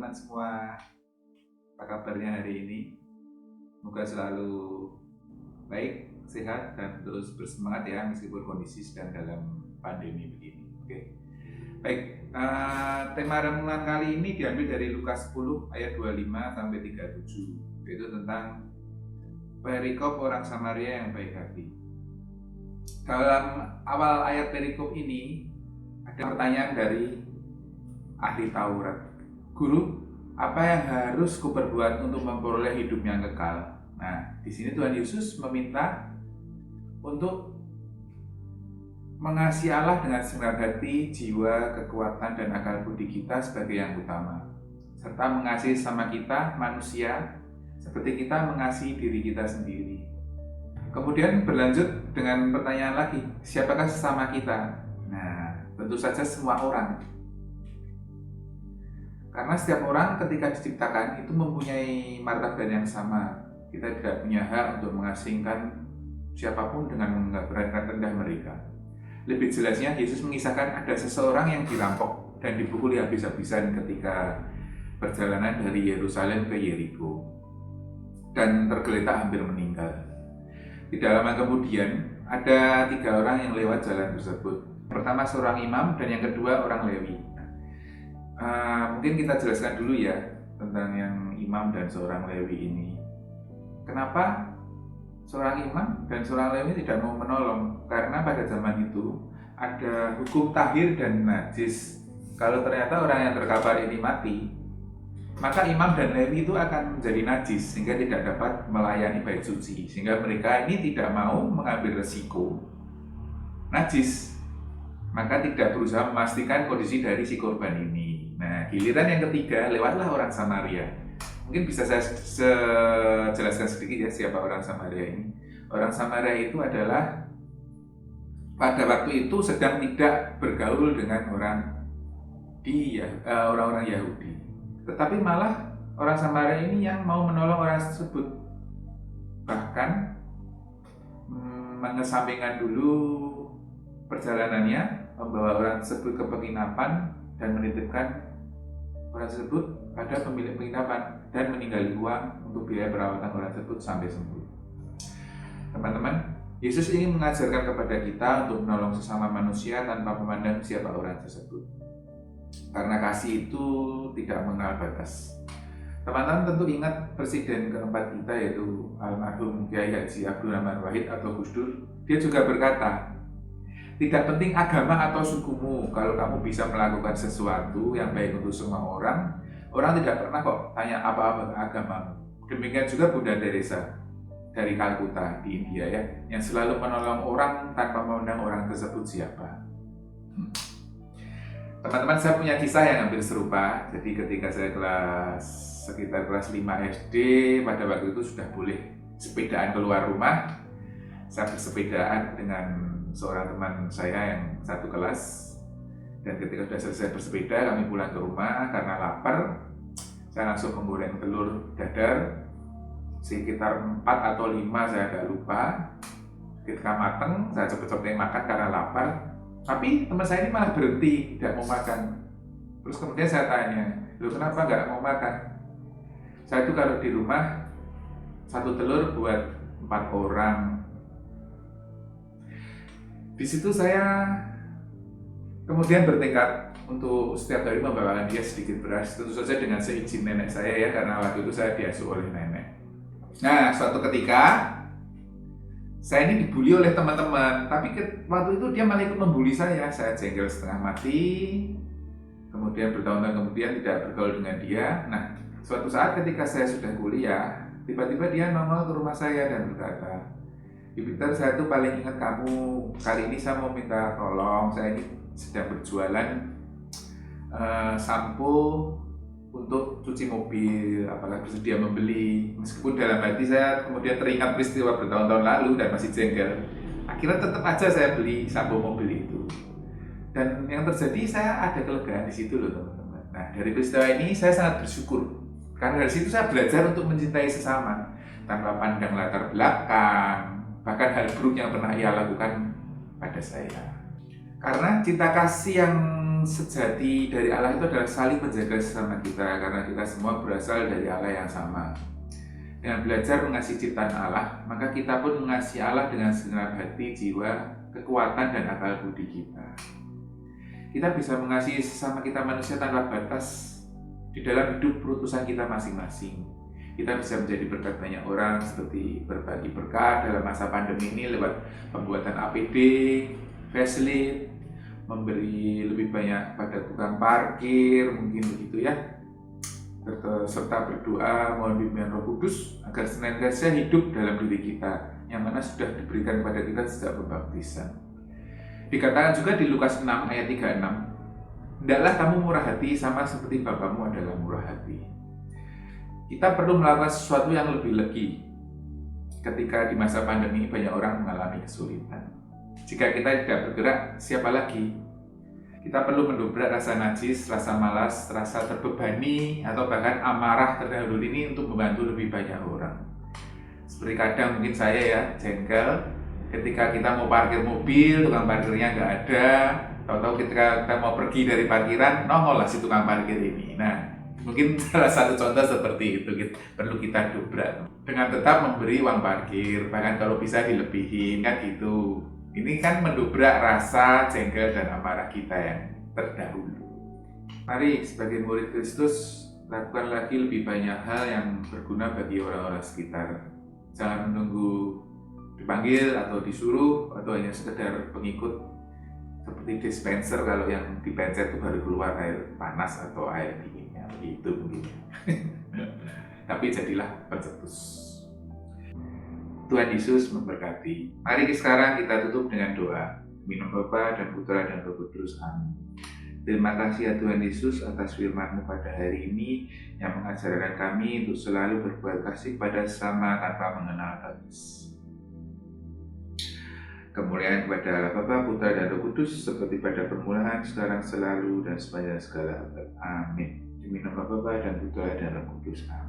teman-teman semua, apa kabarnya hari ini? Semoga selalu baik, sehat, dan terus bersemangat ya meskipun kondisi sedang dalam pandemi begini. Oke. Baik, tema renungan kali ini diambil dari Lukas 10 ayat 25 sampai 37, yaitu tentang perikop orang Samaria yang baik hati. Dalam awal ayat perikop ini ada pertanyaan dari ahli Taurat. Guru, apa yang harus kuperbuat untuk memperoleh hidup yang kekal? Nah, di sini Tuhan Yesus meminta untuk mengasihi Allah dengan segenap hati, jiwa, kekuatan, dan akal budi kita sebagai yang utama, serta mengasihi sama kita, manusia, seperti kita mengasihi diri kita sendiri. Kemudian berlanjut dengan pertanyaan lagi, siapakah sesama kita? Nah, tentu saja semua orang. Karena setiap orang ketika diciptakan itu mempunyai martabat yang sama. Kita tidak punya hak untuk mengasingkan siapapun dengan menganggap rendah mereka. Lebih jelasnya, Yesus mengisahkan ada seseorang yang dirampok dan dipukuli habis-habisan ketika perjalanan dari Yerusalem ke Yeriko dan tergeletak hampir meninggal. Tidak lama kemudian ada 3 orang yang lewat jalan tersebut. Pertama seorang imam dan yang kedua orang Lewi. Mungkin kita jelaskan dulu ya tentang yang imam dan seorang Lewi ini. Kenapa seorang imam dan seorang Lewi tidak mau menolong? Karena pada zaman itu ada hukum tahir dan najis. Kalau ternyata orang yang terkapar ini mati, maka imam dan Lewi itu akan menjadi najis sehingga tidak dapat melayani bait suci. Sehingga mereka ini tidak mau mengambil resiko najis, maka tidak berusaha memastikan kondisi dari si korban ini. Nah, giliran yang ketiga lewatlah orang Samaria. Mungkin bisa saya jelaskan sedikit ya siapa orang Samaria ini. Orang Samaria itu adalah pada waktu itu sedang tidak bergaul dengan orang-orang Yahudi. Tetapi malah orang Samaria ini yang mau menolong orang tersebut. Bahkan mengesampingkan dulu perjalanannya, membawa orang tersebut ke penginapan dan menitipkan orang tersebut pada pemilik penginapan dan meninggali uang untuk biaya perawatan orang tersebut sampai sembuh. Teman-teman, Yesus ingin mengajarkan kepada kita untuk menolong sesama manusia tanpa memandang siapa orang tersebut. Karena kasih itu tidak mengenal batas. Teman-teman tentu ingat presiden keempat kita yaitu almarhum Kiai Haji Abdul Rahman Wahid atau Gus Dur. Dia juga berkata, tidak penting agama atau sukumu, kalau kamu bisa melakukan sesuatu yang baik untuk semua orang tidak pernah kok tanya apa-apa agamamu. Demikian juga Bunda Teresa dari Kalkuta di India ya, yang selalu menolong orang tanpa memandang orang tersebut siapa. Teman-teman, saya punya kisah yang hampir serupa. Jadi ketika saya sekitar kelas 5 SD, pada waktu itu sudah boleh sepedaan keluar rumah. Saya bersepedaan dengan seorang teman saya yang satu kelas, dan ketika sudah selesai bersepeda kami pulang ke rumah karena lapar. Saya langsung menggoreng telur dadar sekitar 4 atau 5, saya agak lupa. Ketika mateng saya cepet-cepet makan karena lapar, tapi teman saya ini malah berhenti, tidak mau makan. Terus kemudian saya tanya, "Loh, kenapa nggak mau makan?" Saya itu kalau di rumah 1 telur buat 4 orang. Di situ saya kemudian bertekad untuk setiap hari membawakan dia sedikit beras, tentu saja dengan seizin nenek saya ya, karena waktu itu saya diasuh oleh nenek. Nah, suatu ketika saya ini dibully oleh teman-teman, tapi waktu itu dia malah ikut membuli saya. Saya jengkel setengah mati. Kemudian bertahun-tahun kemudian tidak bergaul dengan dia. Nah, suatu saat ketika saya sudah kuliah, tiba-tiba dia nongol ke rumah saya dan berkata, "Ibu Peter, saya tuh paling ingat kamu. Kali ini saya mau minta tolong. Saya ini sedang berjualan sampo untuk cuci mobil, apakah bersedia membeli?" Meskipun dalam hati saya kemudian teringat peristiwa bertahun-tahun lalu dan masih jengkel, akhirnya tetap aja saya beli sampo mobil itu. Dan yang terjadi, saya ada kelegaan di situ loh teman-teman. Nah, dari peristiwa ini saya sangat bersyukur, karena dari situ saya belajar untuk mencintai sesama tanpa pandang latar belakang, bahkan hal buruk yang pernah ia lakukan pada saya. Karena cinta kasih yang sejati dari Allah itu adalah saling menjaga sesama kita, karena kita semua berasal dari Allah yang sama. Dengan belajar mengasihi ciptaan Allah, maka kita pun mengasihi Allah dengan segenap hati, jiwa, kekuatan, dan akal budi kita. Kita bisa mengasihi sesama kita manusia tanpa batas di dalam hidup perutusan kita masing-masing. Kita bisa menjadi berkat banyak orang, seperti berbagi berkat dalam masa pandemi ini lewat pembuatan APD, facelift, memberi lebih banyak pada tukang parkir, mungkin begitu ya, serta berdoa mohon bimbingan Roh Kudus agar senantiasa hidup dalam diri kita, yang mana sudah diberikan kepada kita sejak pembaptisan. Dikatakan juga di Lukas 6 ayat 36, hendaklah kamu murah hati sama seperti Bapamu adalah murah hati. Kita perlu melakukan sesuatu yang lebih lagi ketika di masa pandemi banyak orang mengalami kesulitan. Jika kita tidak bergerak, siapa lagi? Kita perlu mendobrak rasa najis, rasa malas, rasa terbebani, atau bahkan amarah terdahulu ini untuk membantu lebih banyak orang. Seperti kadang mungkin saya ya, jengkel ketika kita mau parkir mobil, tukang parkirnya nggak ada. Tahu-tahu ketika kita mau pergi dari parkiran, nongol lah si tukang parkir ini. Nah, mungkin salah satu contoh seperti itu perlu kita dobrak dengan tetap memberi uang parkir, bahkan kalau bisa dilebihin kan gitu. Ini kan mendobrak rasa jengkel dan amarah kita yang terdahulu. Mari sebagai murid Kristus lakukan lagi lebih banyak hal yang berguna bagi orang-orang sekitar. Jangan menunggu dipanggil atau disuruh atau hanya sekedar pengikut seperti dispenser, kalau yang dipencet itu baru keluar air panas atau air dinginnya, begitu mungkin. Tapi jadilah pencetus. Tuhan Yesus memberkati. Mari sekarang kita tutup dengan doa. Demi nama Bapa dan Putra dan Roh Kudus. Amin. Terima kasih ya Tuhan Yesus atas firman-Mu pada hari ini yang mengajarkan kami untuk selalu berbuat kasih pada sesama tanpa mengenal batas. Kemuliaan kepada Allah Bapa, Putra dan Roh Kudus seperti pada permulaan, sekarang, selalu, dan sepanjang segala abad. Amin. Demi nama Bapa dan Putra dan Roh Kudus. Amin.